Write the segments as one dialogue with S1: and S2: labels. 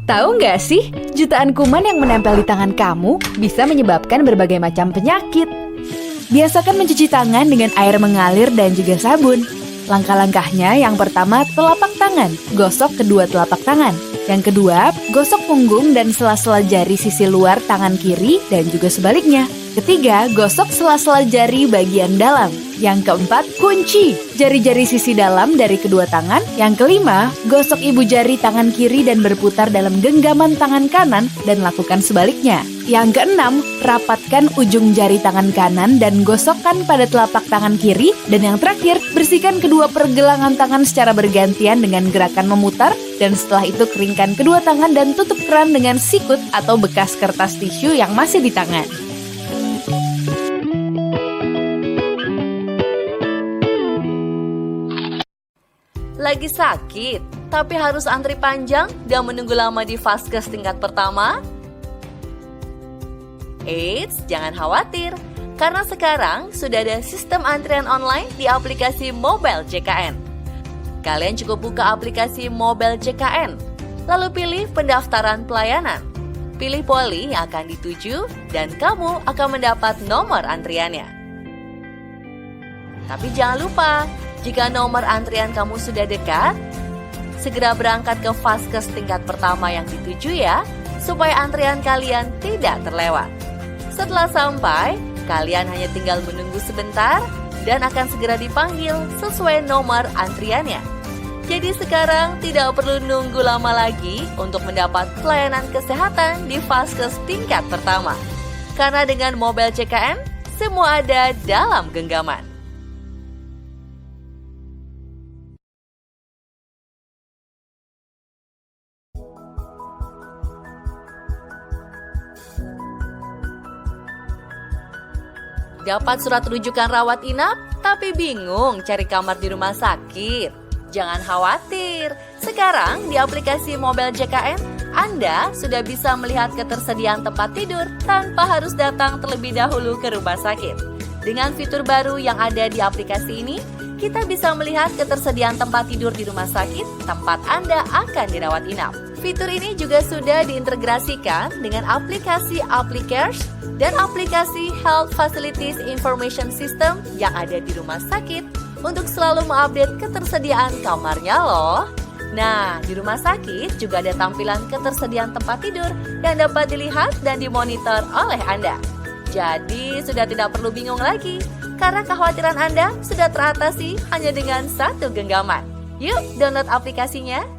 S1: Tahu nggak sih, jutaan kuman yang menempel di tangan kamu bisa menyebabkan berbagai macam penyakit. Biasakan mencuci tangan dengan air mengalir dan juga sabun. Langkah-langkahnya yang pertama, telapak tangan. Gosok kedua telapak tangan. Yang kedua, gosok punggung dan sela-sela jari sisi luar tangan kiri dan juga sebaliknya. Ketiga, gosok sela-sela jari bagian dalam. Yang keempat, kunci jari-jari sisi dalam dari kedua tangan. Yang kelima, gosok ibu jari tangan kiri dan berputar dalam genggaman tangan kanan dan lakukan sebaliknya. Yang keenam, rapatkan ujung jari tangan kanan dan gosokkan pada telapak tangan kiri. Dan yang terakhir, bersihkan kedua pergelangan tangan secara bergantian dengan gerakan memutar. Dan setelah itu keringkan kedua tangan dan tutup keran dengan sikut atau bekas kertas tisu yang masih di tangan.
S2: Lagi sakit, tapi harus antri panjang dan menunggu lama di Vaskes tingkat pertama? Eits, jangan khawatir, karena sekarang sudah ada sistem antrian online di aplikasi Mobile JKN. Kalian cukup buka aplikasi Mobile JKN, lalu pilih pendaftaran pelayanan. Pilih poli yang akan dituju dan kamu akan mendapat nomor antriannya. Tapi jangan lupa, jika nomor antrian kamu sudah dekat, segera berangkat ke Vaskes tingkat pertama yang dituju ya, supaya antrian kalian tidak terlewat. Setelah sampai, kalian hanya tinggal menunggu sebentar dan akan segera dipanggil sesuai nomor antriannya. Jadi sekarang tidak perlu nunggu lama lagi untuk mendapat pelayanan kesehatan di Vaskes tingkat pertama. Karena dengan Mobile JKN, semua ada dalam genggaman. Dapat surat rujukan rawat inap, tapi bingung cari kamar di rumah sakit? Jangan khawatir, sekarang di aplikasi Mobile JKN, Anda sudah bisa melihat ketersediaan tempat tidur tanpa harus datang terlebih dahulu ke rumah sakit. Dengan fitur baru yang ada di aplikasi ini, kita bisa melihat ketersediaan tempat tidur di rumah sakit tempat Anda akan dirawat inap. Fitur ini juga sudah diintegrasikan dengan aplikasi AppliCares dan aplikasi Health Facilities Information System yang ada di rumah sakit untuk selalu mengupdate ketersediaan kamarnya loh. Nah, di rumah sakit juga ada tampilan ketersediaan tempat tidur yang dapat dilihat dan dimonitor oleh Anda. Jadi, sudah tidak perlu bingung lagi karena kekhawatiran Anda sudah teratasi hanya dengan satu genggaman. Yuk, download aplikasinya.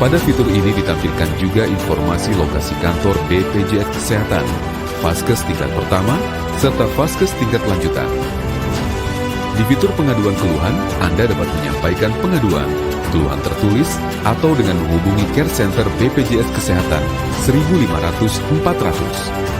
S3: Pada fitur ini ditampilkan juga informasi lokasi kantor BPJS Kesehatan, Vaskes tingkat pertama, serta Vaskes tingkat lanjutan. Di fitur pengaduan keluhan, Anda dapat menyampaikan pengaduan, keluhan tertulis, atau dengan menghubungi Care Center BPJS Kesehatan 1500-400.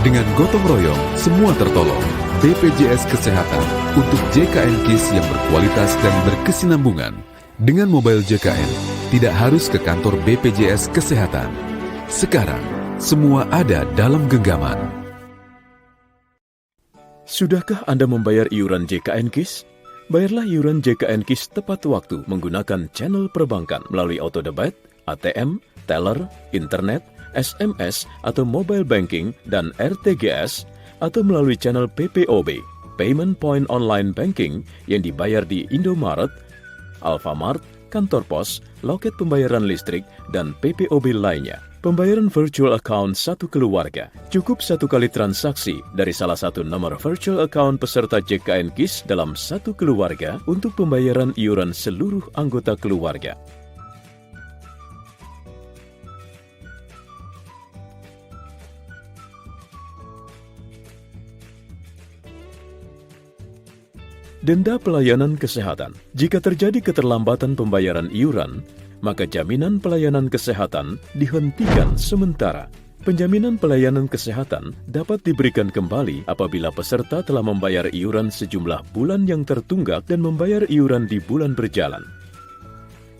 S3: Dengan gotong royong, semua tertolong. BPJS Kesehatan untuk JKN KIS yang berkualitas dan berkesinambungan. Dengan mobile JKN, tidak harus ke kantor BPJS Kesehatan. Sekarang, semua ada dalam genggaman.
S4: Sudahkah Anda membayar iuran JKN KIS? Bayarlah iuran JKN KIS tepat waktu menggunakan channel perbankan melalui autodebit, ATM, teller, internet, SMS atau mobile banking dan RTGS, atau melalui channel PPOB, Payment Point Online Banking, yang dibayar di Indomaret, Alfamart, kantor pos, loket pembayaran listrik, dan PPOB lainnya. Pembayaran virtual account satu keluarga. Cukup satu kali transaksi dari salah satu nomor virtual account peserta JKN KIS dalam satu keluarga untuk pembayaran iuran seluruh anggota keluarga. Denda pelayanan kesehatan. Jika terjadi keterlambatan pembayaran iuran, maka jaminan pelayanan kesehatan dihentikan sementara. Penjaminan pelayanan kesehatan dapat diberikan kembali apabila peserta telah membayar iuran sejumlah bulan yang tertunggak dan membayar iuran di bulan berjalan.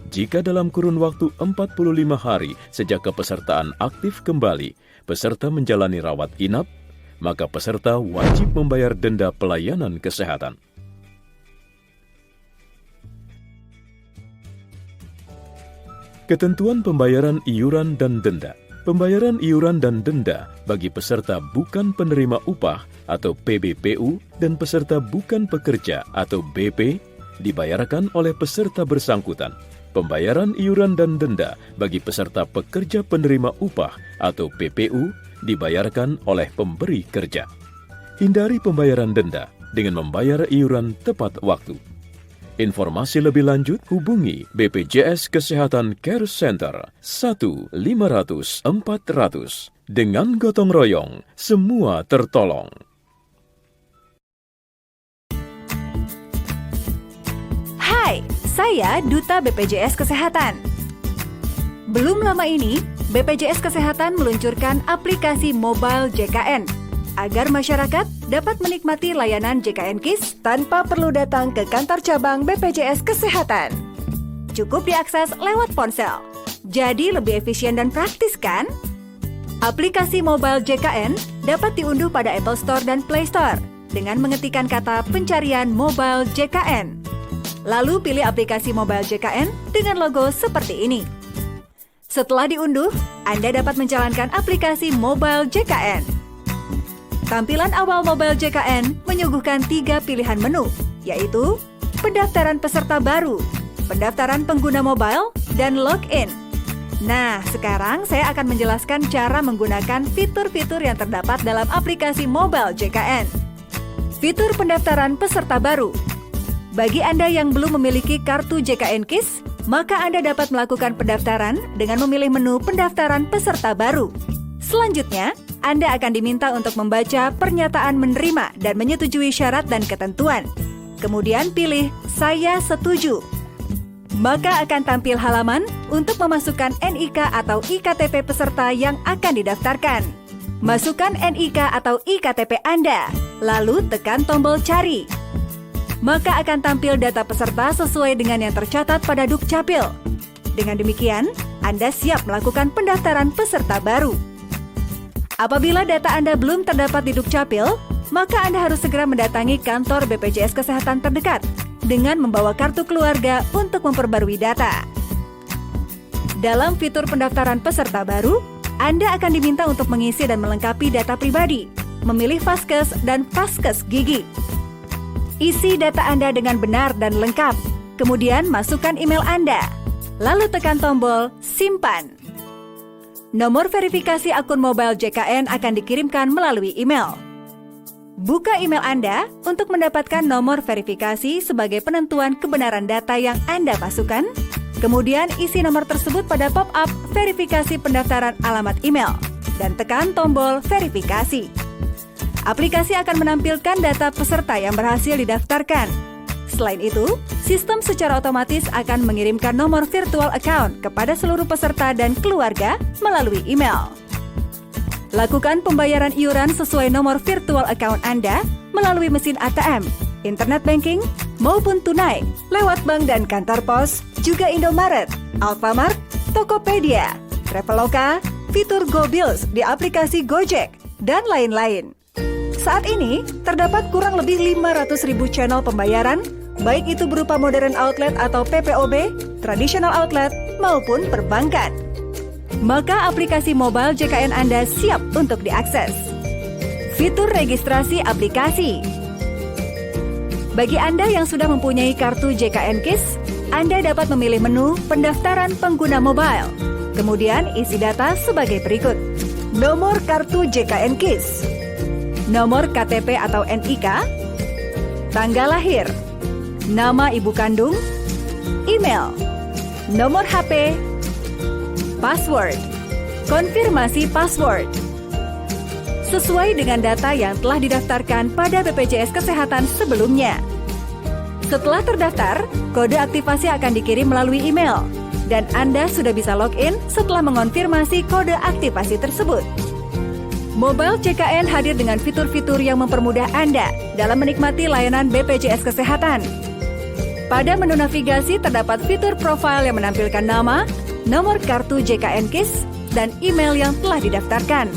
S4: Jika dalam kurun waktu 45 hari sejak kepesertaan aktif kembali, peserta menjalani rawat inap, maka peserta wajib membayar denda pelayanan kesehatan. Ketentuan pembayaran iuran dan denda. Pembayaran iuran dan denda bagi peserta bukan penerima upah atau PBPU dan peserta bukan pekerja atau BP dibayarkan oleh peserta bersangkutan. Pembayaran iuran dan denda bagi peserta pekerja penerima upah atau PPU dibayarkan oleh pemberi kerja. Hindari pembayaran denda dengan membayar iuran tepat waktu. Informasi lebih lanjut hubungi BPJS Kesehatan Care Center 1-500-400. Dengan gotong royong, semua tertolong.
S5: Hai, saya Duta BPJS Kesehatan. Belum lama ini, BPJS Kesehatan meluncurkan aplikasi mobile JKN agar masyarakat dapat menikmati layanan JKN KIS tanpa perlu datang ke kantor cabang BPJS Kesehatan. Cukup diakses lewat ponsel. Jadi lebih efisien dan praktis kan? Aplikasi mobile JKN dapat diunduh pada Apple Store dan Play Store dengan mengetikkan kata pencarian mobile JKN. Lalu pilih aplikasi mobile JKN dengan logo seperti ini. Setelah diunduh, Anda dapat menjalankan aplikasi mobile JKN. Tampilan awal mobile JKN menyuguhkan 3 pilihan menu, yaitu pendaftaran peserta baru, pendaftaran pengguna mobile, dan login. Nah, sekarang saya akan menjelaskan cara menggunakan fitur-fitur yang terdapat dalam aplikasi mobile JKN. Fitur pendaftaran peserta baru. Bagi Anda yang belum memiliki kartu JKN KIS, maka Anda dapat melakukan pendaftaran dengan memilih menu pendaftaran peserta baru. Selanjutnya, Anda akan diminta untuk membaca pernyataan menerima dan menyetujui syarat dan ketentuan. Kemudian pilih "Saya setuju". Maka akan tampil halaman untuk memasukkan NIK atau IKTP peserta yang akan didaftarkan. Masukkan NIK atau IKTP Anda, lalu tekan tombol cari. Maka akan tampil data peserta sesuai dengan yang tercatat pada Dukcapil. Dengan demikian, Anda siap melakukan pendaftaran peserta baru. Apabila data Anda belum terdapat di Dukcapil, maka Anda harus segera mendatangi kantor BPJS Kesehatan terdekat dengan membawa kartu keluarga untuk memperbarui data. Dalam fitur pendaftaran peserta baru, Anda akan diminta untuk mengisi dan melengkapi data pribadi, memilih Vaskes dan Vaskes Gigi. Isi data Anda dengan benar dan lengkap, kemudian masukkan email Anda, lalu tekan tombol simpan. Nomor verifikasi akun mobile JKN akan dikirimkan melalui email. Buka email Anda untuk mendapatkan nomor verifikasi sebagai penentuan kebenaran data yang Anda masukkan. Kemudian isi nomor tersebut pada pop-up verifikasi pendaftaran alamat email dan tekan tombol verifikasi. Aplikasi akan menampilkan data peserta yang berhasil didaftarkan. Selain itu, sistem secara otomatis akan mengirimkan nomor virtual account kepada seluruh peserta dan keluarga melalui email. Lakukan pembayaran iuran sesuai nomor virtual account Anda melalui mesin ATM, internet banking, maupun tunai, lewat bank dan kantor pos, juga Indomaret, Alfamart, Tokopedia, Traveloka, fitur GoBills di aplikasi Gojek, dan lain-lain. Saat ini, terdapat kurang lebih 500.000 channel pembayaran, baik itu berupa modern outlet atau PPOB, traditional outlet, maupun perbankan. Maka aplikasi mobile JKN Anda siap untuk diakses. Fitur registrasi aplikasi. Bagi Anda yang sudah mempunyai kartu JKN KIS, Anda dapat memilih menu pendaftaran pengguna mobile. Kemudian isi data sebagai berikut. Nomor kartu JKN KIS, nomor KTP atau NIK, tanggal lahir, nama ibu kandung, email, nomor HP, password, konfirmasi password. Sesuai dengan data yang telah didaftarkan pada BPJS Kesehatan sebelumnya. Setelah terdaftar, kode aktivasi akan dikirim melalui email, dan Anda sudah bisa login setelah mengonfirmasi kode aktivasi tersebut. Mobile JKN hadir dengan fitur-fitur yang mempermudah Anda dalam menikmati layanan BPJS Kesehatan. Pada menu navigasi terdapat fitur profil yang menampilkan nama, nomor kartu JKN KIS, dan email yang telah didaftarkan.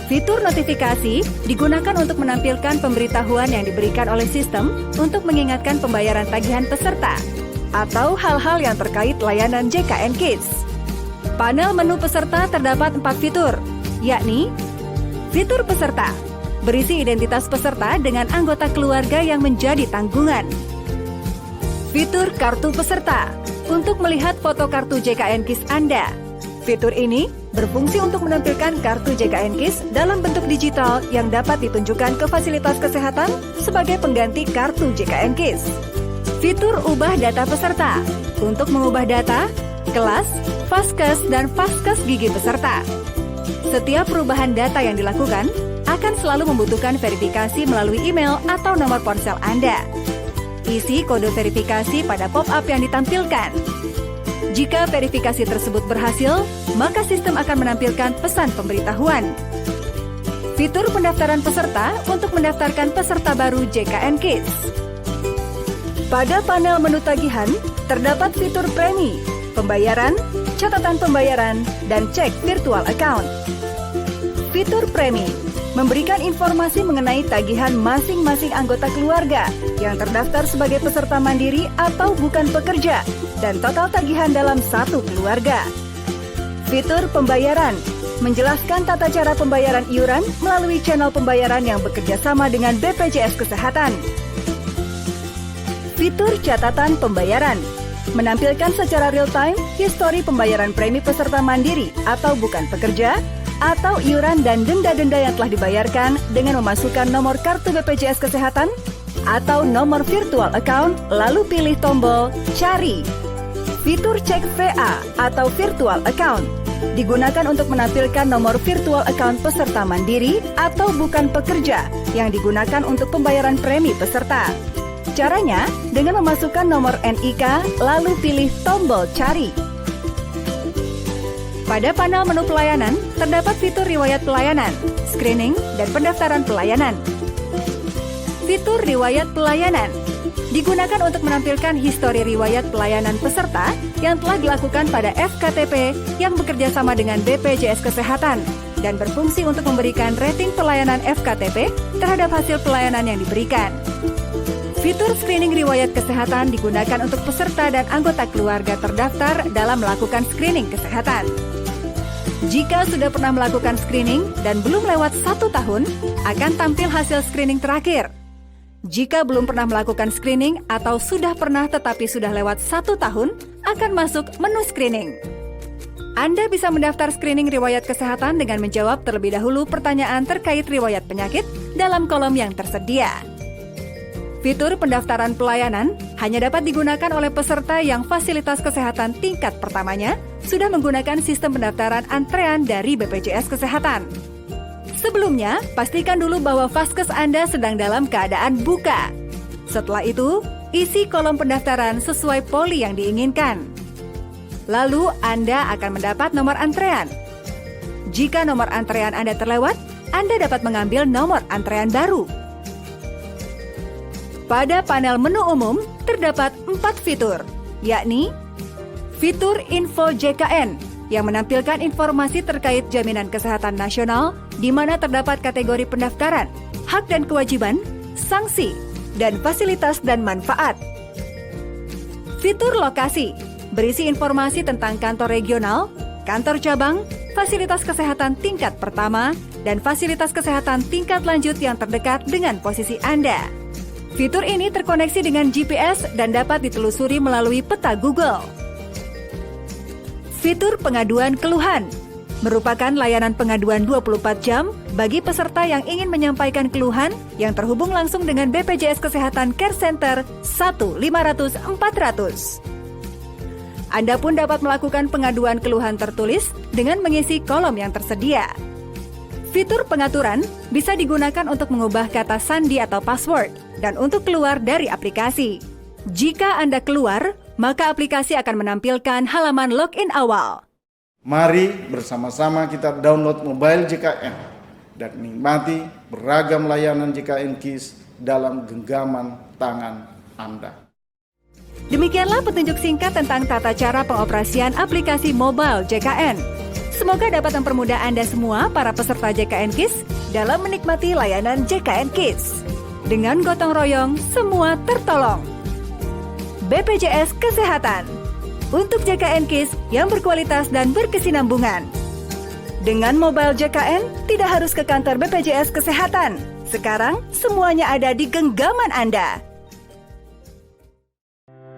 S5: Fitur notifikasi digunakan untuk menampilkan pemberitahuan yang diberikan oleh sistem untuk mengingatkan pembayaran tagihan peserta atau hal-hal yang terkait layanan JKN KIS. Panel menu peserta terdapat 4 fitur, yakni fitur peserta, berisi identitas peserta dengan anggota keluarga yang menjadi tanggungan. Fitur kartu peserta, untuk melihat foto kartu JKN KIS Anda. Fitur ini berfungsi untuk menampilkan kartu JKN KIS dalam bentuk digital yang dapat ditunjukkan ke fasilitas kesehatan sebagai pengganti kartu JKN KIS. Fitur ubah data peserta, untuk mengubah data, kelas, vaskes, dan vaskes gigi peserta. Setiap perubahan data yang dilakukan akan selalu membutuhkan verifikasi melalui email atau nomor ponsel Anda. Isi kode verifikasi pada pop-up yang ditampilkan. Jika verifikasi tersebut berhasil, maka sistem akan menampilkan pesan pemberitahuan. Fitur pendaftaran peserta untuk mendaftarkan peserta baru JKN KIS. Pada panel menu tagihan, terdapat fitur premi, pembayaran, catatan pembayaran, dan cek virtual account. Fitur premi memberikan informasi mengenai tagihan masing-masing anggota keluarga yang terdaftar sebagai peserta mandiri atau bukan pekerja dan total tagihan dalam satu keluarga. Fitur pembayaran menjelaskan tata cara pembayaran iuran melalui channel pembayaran yang bekerja sama dengan BPJS Kesehatan. Fitur catatan pembayaran menampilkan secara real-time histori pembayaran premi peserta mandiri atau bukan pekerja, atau iuran dan denda-denda yang telah dibayarkan dengan memasukkan nomor kartu BPJS Kesehatan atau nomor virtual account, lalu pilih tombol Cari. Fitur cek VA atau virtual account digunakan untuk menampilkan nomor virtual account peserta mandiri atau bukan pekerja yang digunakan untuk pembayaran premi peserta. Caranya dengan memasukkan nomor NIK, lalu pilih tombol Cari. Pada panel menu pelayanan, terdapat fitur riwayat pelayanan, screening, dan pendaftaran pelayanan. Fitur riwayat pelayanan digunakan untuk menampilkan histori riwayat pelayanan peserta yang telah dilakukan pada FKTP yang bekerja sama dengan BPJS Kesehatan dan berfungsi untuk memberikan rating pelayanan FKTP terhadap hasil pelayanan yang diberikan. Fitur screening riwayat kesehatan digunakan untuk peserta dan anggota keluarga terdaftar dalam melakukan screening kesehatan. Jika sudah pernah melakukan screening dan belum lewat 1 tahun, akan tampil hasil screening terakhir. Jika belum pernah melakukan screening atau sudah pernah tetapi sudah lewat 1 tahun, akan masuk menu screening. Anda bisa mendaftar screening riwayat kesehatan dengan menjawab terlebih dahulu pertanyaan terkait riwayat penyakit dalam kolom yang tersedia. Fitur pendaftaran pelayanan hanya dapat digunakan oleh peserta yang fasilitas kesehatan tingkat pertamanya sudah menggunakan sistem pendaftaran antrean dari BPJS Kesehatan. Sebelumnya, pastikan dulu bahwa Vaskes Anda sedang dalam keadaan buka. Setelah itu, isi kolom pendaftaran sesuai poli yang diinginkan. Lalu, Anda akan mendapat nomor antrean. Jika nomor antrean Anda terlewat, Anda dapat mengambil nomor antrean baru. Pada panel menu umum, terdapat 4 fitur, yakni fitur Info JKN yang menampilkan informasi terkait jaminan kesehatan nasional di mana terdapat kategori pendaftaran, hak dan kewajiban, sanksi, dan fasilitas dan manfaat. Fitur lokasi berisi informasi tentang kantor regional, kantor cabang, fasilitas kesehatan tingkat pertama, dan fasilitas kesehatan tingkat lanjut yang terdekat dengan posisi Anda. Fitur ini terkoneksi dengan GPS dan dapat ditelusuri melalui peta Google. Fitur pengaduan keluhan merupakan layanan pengaduan 24 jam bagi peserta yang ingin menyampaikan keluhan yang terhubung langsung dengan BPJS Kesehatan Care Center 1-500-400. Anda pun dapat melakukan pengaduan keluhan tertulis dengan mengisi kolom yang tersedia. Fitur pengaturan bisa digunakan untuk mengubah kata sandi atau password dan untuk keluar dari aplikasi. Jika Anda keluar, maka aplikasi akan menampilkan halaman login awal.
S6: Mari bersama-sama kita download mobile JKN dan nikmati beragam layanan JKN KIS dalam genggaman tangan Anda.
S5: Demikianlah petunjuk singkat tentang tata cara pengoperasian aplikasi mobile JKN. Semoga dapat mempermudah Anda semua, para peserta JKN KIS, dalam menikmati layanan JKN KIS. Dengan gotong royong, semua tertolong. BPJS Kesehatan untuk JKN KIS yang berkualitas dan berkesinambungan. Dengan mobile JKN, tidak harus ke kantor BPJS Kesehatan. Sekarang, semuanya ada di genggaman Anda.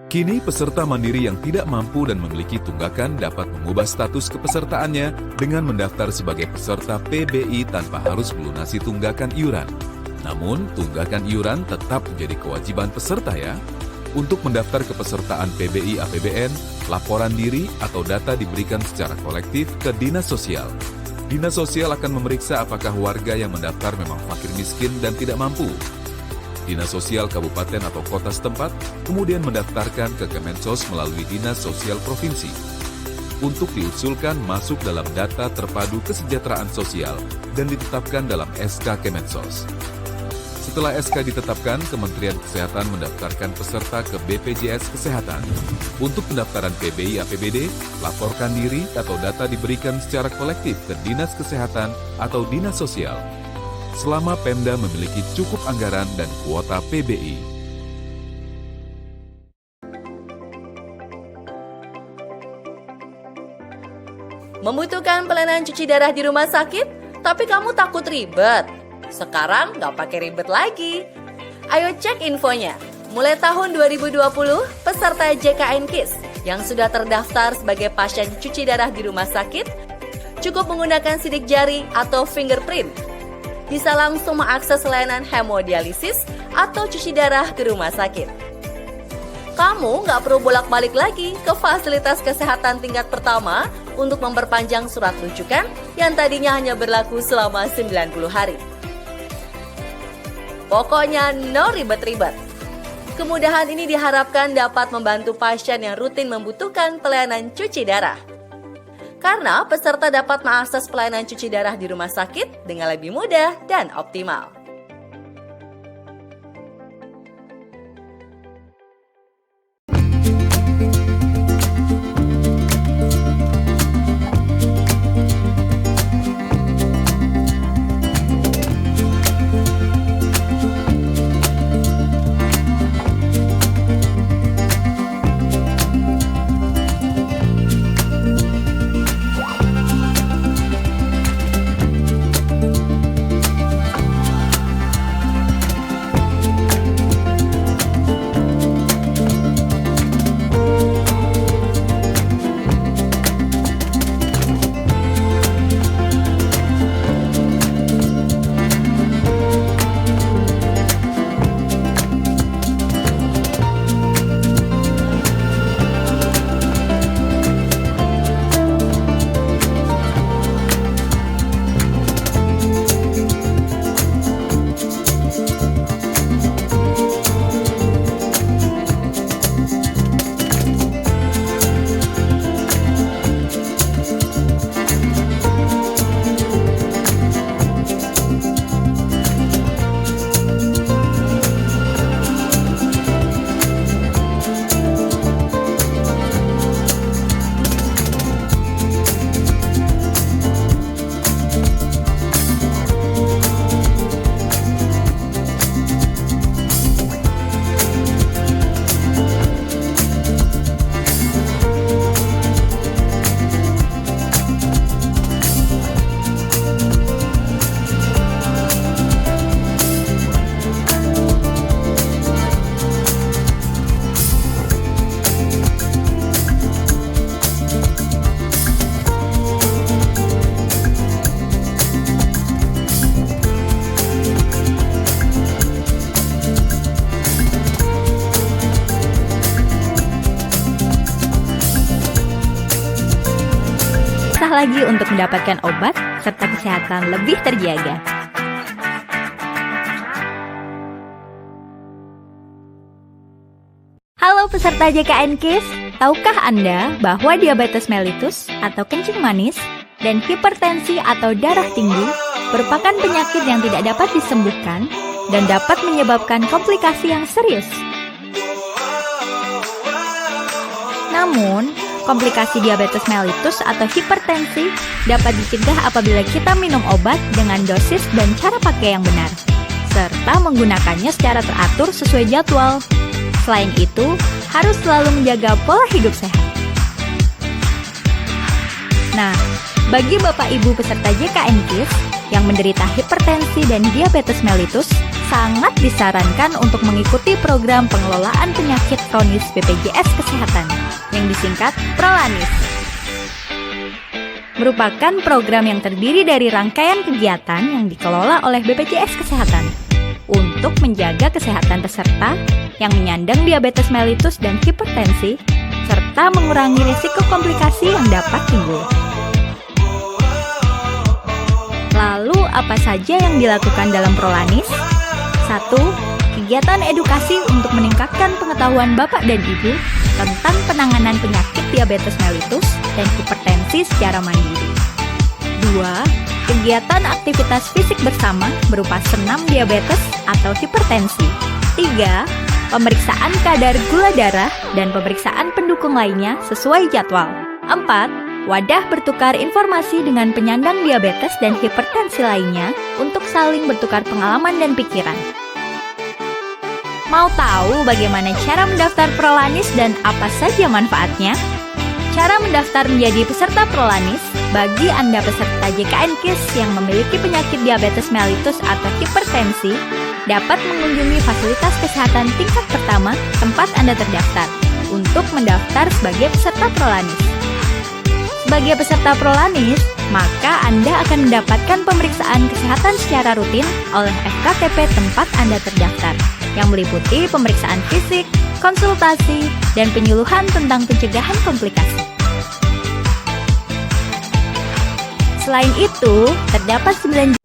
S3: Kini peserta mandiri yang tidak mampu dan memiliki tunggakan dapat mengubah status kepesertaannya dengan mendaftar sebagai peserta PBI tanpa harus melunasi tunggakan iuran. Namun, tunggakan iuran tetap menjadi kewajiban peserta ya. Untuk mendaftar kepesertaan PBI APBN, laporan diri atau data diberikan secara kolektif ke Dinas Sosial. Dinas Sosial akan memeriksa apakah warga yang mendaftar memang fakir miskin dan tidak mampu. Dinas Sosial Kabupaten atau Kota setempat kemudian mendaftarkan ke Kemensos melalui Dinas Sosial Provinsi untuk diusulkan masuk dalam data terpadu kesejahteraan sosial dan ditetapkan dalam SK Kemensos. Setelah SK ditetapkan, Kementerian Kesehatan mendaftarkan peserta ke BPJS Kesehatan. Untuk pendaftaran PBI APBD, laporkan diri atau data diberikan secara kolektif ke Dinas Kesehatan atau Dinas Sosial. Selama Pemda memiliki cukup anggaran dan kuota PBI.
S2: Membutuhkan pelayanan cuci darah di rumah sakit, tapi kamu takut ribet? Sekarang nggak pakai ribet lagi. Ayo cek infonya. Mulai tahun 2020, peserta JKN KIS yang sudah terdaftar sebagai pasien cuci darah di rumah sakit cukup menggunakan sidik jari atau fingerprint. Bisa langsung mengakses layanan hemodialisis atau cuci darah ke rumah sakit. Kamu nggak perlu bolak-balik lagi ke fasilitas kesehatan tingkat pertama untuk memperpanjang surat rujukan yang tadinya hanya berlaku selama 90 hari. Pokoknya no ribet-ribet. Kemudahan ini diharapkan dapat membantu pasien yang rutin membutuhkan pelayanan cuci darah. Karena peserta dapat mengakses pelayanan cuci darah di rumah sakit dengan lebih mudah dan optimal.
S5: lagi untuk mendapatkan obat serta kesehatan lebih terjaga. Halo peserta JKN KIS, tahukah Anda bahwa diabetes mellitus atau kencing manis dan hipertensi atau darah tinggi merupakan penyakit yang tidak dapat disembuhkan dan dapat menyebabkan komplikasi yang serius. Namun, komplikasi diabetes mellitus atau hipertensi dapat dicegah apabila kita minum obat dengan dosis dan cara pakai yang benar, serta menggunakannya secara teratur sesuai jadwal. Selain itu, harus selalu menjaga pola hidup sehat. Nah, bagi Bapak Ibu peserta JKN KIS yang menderita hipertensi dan diabetes mellitus, sangat disarankan untuk mengikuti program pengelolaan penyakit kronis BPJS Kesehatan yang disingkat Prolanis. Merupakan program yang terdiri dari rangkaian kegiatan yang dikelola oleh BPJS Kesehatan untuk menjaga kesehatan peserta yang menyandang diabetes mellitus dan hipertensi, serta mengurangi risiko komplikasi yang dapat timbul. Lalu, apa saja yang dilakukan dalam Prolanis? 1. Kegiatan edukasi untuk meningkatkan pengetahuan Bapak dan Ibu tentang penanganan penyakit diabetes mellitus dan hipertensi secara mandiri. 2. Kegiatan aktivitas fisik bersama berupa senam diabetes atau hipertensi. 3. Pemeriksaan kadar gula darah dan pemeriksaan pendukung lainnya sesuai jadwal. 4. Wadah bertukar informasi dengan penyandang diabetes dan hipertensi lainnya untuk saling bertukar pengalaman dan pikiran. Mau tahu bagaimana cara mendaftar Prolanis dan apa saja manfaatnya? Cara mendaftar menjadi peserta Prolanis bagi Anda peserta JKN KIS yang memiliki penyakit diabetes mellitus atau hipertensi dapat mengunjungi fasilitas kesehatan tingkat pertama tempat Anda terdaftar untuk mendaftar sebagai peserta Prolanis. Sebagai peserta Prolanis, maka Anda akan mendapatkan pemeriksaan kesehatan secara rutin oleh FKTP tempat Anda terdaftar, yang meliputi pemeriksaan fisik, konsultasi, dan penyuluhan tentang pencegahan komplikasi. Selain itu, terdapat 9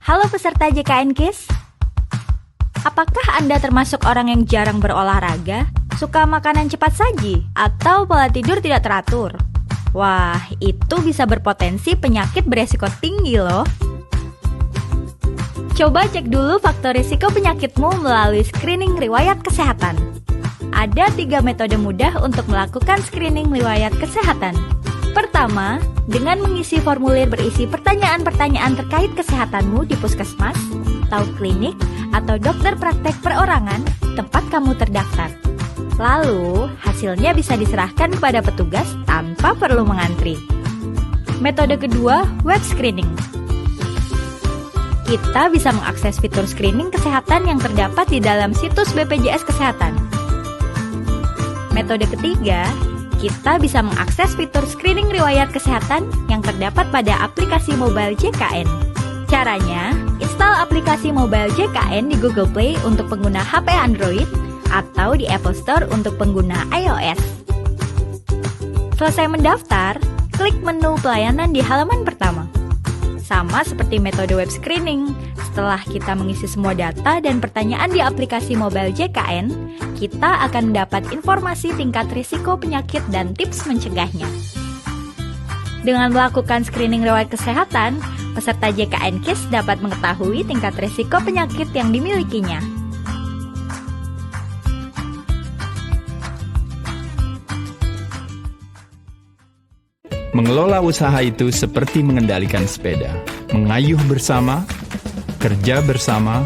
S5: Halo peserta JKN KIS. Apakah Anda termasuk orang yang jarang berolahraga, suka makanan cepat saji, atau pola tidur tidak teratur? Wah, itu bisa berpotensi penyakit beresiko tinggi loh. Coba cek dulu faktor risiko penyakitmu melalui screening riwayat kesehatan. Ada 3 metode mudah untuk melakukan screening riwayat kesehatan. Pertama, dengan mengisi formulir berisi pertanyaan-pertanyaan terkait kesehatanmu di puskesmas, atau klinik, atau dokter praktek perorangan tempat kamu terdaftar. Lalu, hasilnya bisa diserahkan kepada petugas tanpa perlu mengantri. Metode kedua, web screening. Kita bisa mengakses fitur screening kesehatan yang terdapat di dalam situs BPJS Kesehatan. Metode ketiga, kita bisa mengakses fitur screening riwayat kesehatan yang terdapat pada aplikasi mobile JKN. Caranya, install aplikasi mobile JKN di Google Play untuk pengguna HP Android atau di Apple Store untuk pengguna iOS. Selesai mendaftar, klik menu pelayanan di halaman pertama.
S7: Sama seperti metode web screening, setelah kita mengisi semua data dan pertanyaan di aplikasi mobile JKN, kita akan mendapat informasi tingkat risiko penyakit dan tips mencegahnya. Dengan melakukan screening riwayat kesehatan, peserta JKN KIS dapat mengetahui tingkat risiko penyakit yang dimilikinya.
S8: Mengelola usaha itu seperti mengendalikan sepeda, mengayuh bersama, kerja bersama,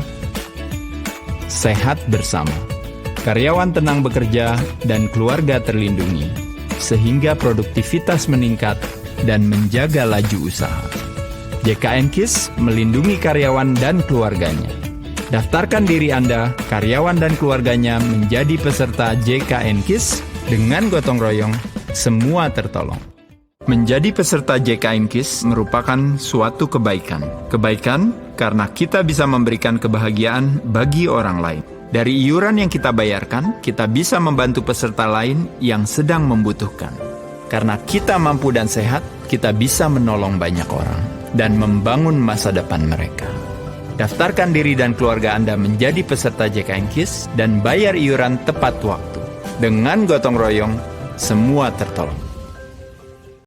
S8: sehat bersama. Karyawan tenang bekerja dan keluarga terlindungi, sehingga produktivitas meningkat dan menjaga laju usaha. JKN KIS melindungi karyawan dan keluarganya. Daftarkan diri Anda, karyawan dan keluarganya menjadi peserta JKN KIS dengan gotong royong, semua tertolong. Menjadi peserta JKN KIS merupakan suatu kebaikan. Kebaikan karena kita bisa memberikan kebahagiaan bagi orang lain. Dari iuran yang kita bayarkan, kita bisa membantu peserta lain yang sedang membutuhkan. Karena kita mampu dan sehat, kita bisa menolong banyak orang dan membangun masa depan mereka. Daftarkan diri dan keluarga Anda menjadi peserta JKN KIS dan bayar iuran tepat waktu. Dengan gotong royong, semua tertolong.